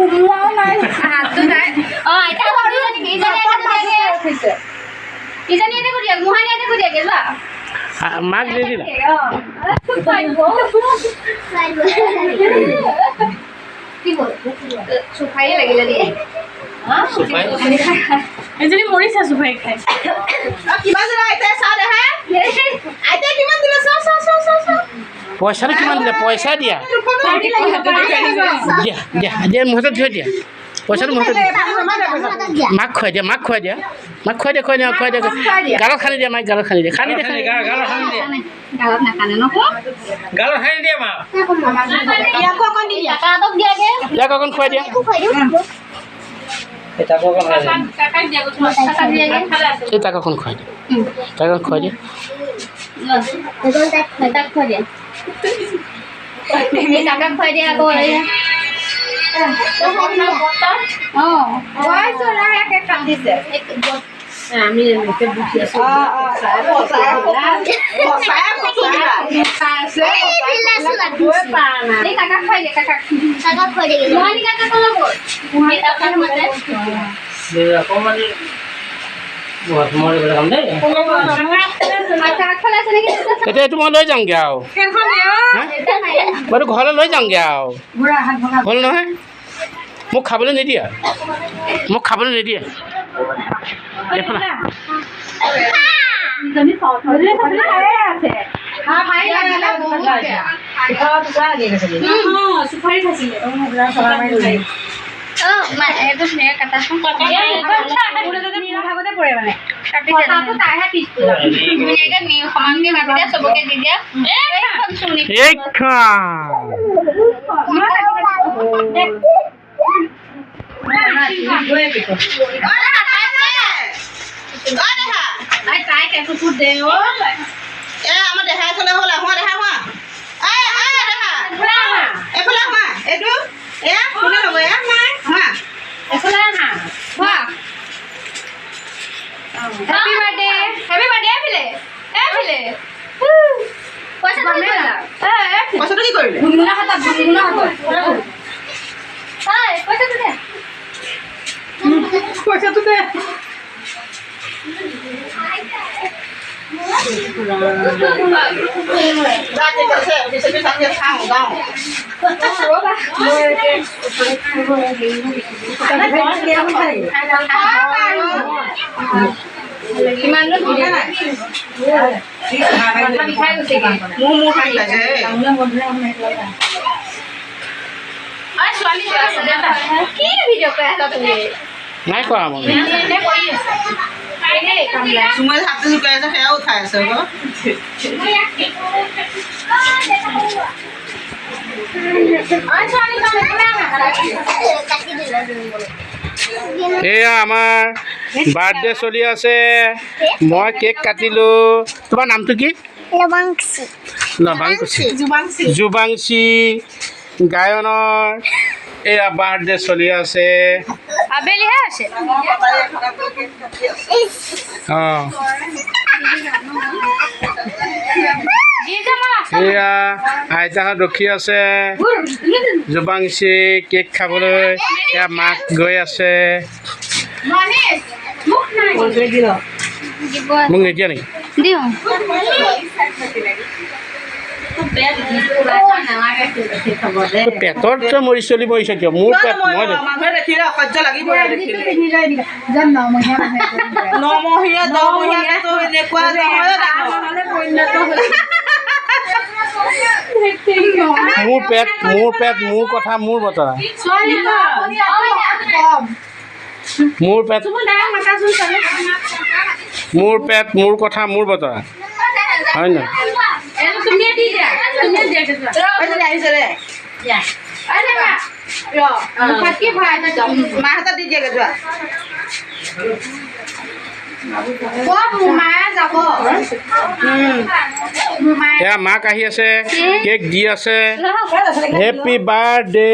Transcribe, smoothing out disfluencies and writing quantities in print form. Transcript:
সোমোৱাও নাই হাতটো নাই এতিয়া ইজনী এটা কৰি দিয়ক মোহানি এটা কৰি দিয়ক যোৱা মাক দি দিলা কি হ'ল চুফাই লাগিলে দিয়ে এজনী মৰিছে চুফাই খাই কিমান দিলা আইতাই চাহ দেহা আইতাই কিমান দিলা চাহ চাহ চাহ চাহ পইচাটো কিমান দিলে পইচা দিয়া দিয়া দিয়া দিয়া মোৰ হাতত থৈ দিয়া পইচাটো মোৰ হাতত মাক খুৱাই দিয়া মাক খুৱাই দিয়া মাক খুৱাই দিয়া খুৱাই দিয়া খুৱাই দিয়া গালত খানি দিয়া মাক গালত খানি দিয়া খানি দিয়া গালত নাখানে ন গালত খানি দিয়া মা ইয়াকো অকণ দি দিয়া কাটক দিয়াগে ইয়াক অকণ খুৱাই দিয়া এটাকো কথা কাকাক দিয়া কাকাক দিয়াগে এই তাক অকণ খুৱাই দিয়া তাক অকণ খুৱাই দিয়া তাক খুৱাই দিয়া কাকাক খুৱাই দিয়া আকৌ আমি বুকি আছো এতিয়া এইটো মই লৈ যামগৈ আৰু মইতো ঘৰলৈ লৈ যামগৈ আৰু হ'ল নহয় মোক খাবলৈ নিদিয়া মোক খাবলৈ নিদিয়া এইফালে আমাৰ দেখাই থলে হ'ল আমাৰ দেখা হোৱা এইফালে হোৱা এইটো এয়া কোনে ল'ব এয়া হোৱা এইফালে আহা হোৱা হ্যাপি বাৰ্থডে এফিলে এফিলে পয়সা কি কৰলা পইচাটো কি কৰিলে গুনগুনা হাতত এই পয়সা দে পইচাটো দে যাতে কৈছে বিশেষ সাথে খাও গাও রোবা কিমান লোক দিয়া নাই মিঠাই গৈছে মু খাই লাগে আই ছোৱালী আছে দেউতা কি ভিডিঅ' কৰি আছা তুমি নাই কৰা মই এনে কৰি আছে এনে কাম নাই সুমই হাতে লুকাই আছে সেয়া উঠাই আছে আকৌ আই ছোৱালী কাম কাটি দিলা এয়া আমাৰ বাৰ্থডে চলি আছে মই কেক কাটিলো তোমাৰ নামটো কি লবাংকুচি জুবাংচি গায়নৰ এয়া বাৰ্থডে চলি আছে আবেলিহে আছে অঁ এয়া আইতাহঁত ৰখি আছে জুবাংচি কেক খাবলৈ এয়া মাক গৈ আছে মোক নিদিয়া নেকি দিওঁ পেটত মৰি চলি মৰিছে কিয় মোৰ পেট মই মানুহে দেখিলে অসহ্য লাগিব নমহীয়া দহমহীয়া এনেকুৱা মোৰ পেট মোৰ কথা মোৰ বতৰা মোৰ পেট মোৰ কথা মোৰ বতৰা হয় নহয় মাহঁতে দি দিয়েগে যোৱা এয়া মাক আহি আছে কেক দি আছে হেপী বাৰ্থডে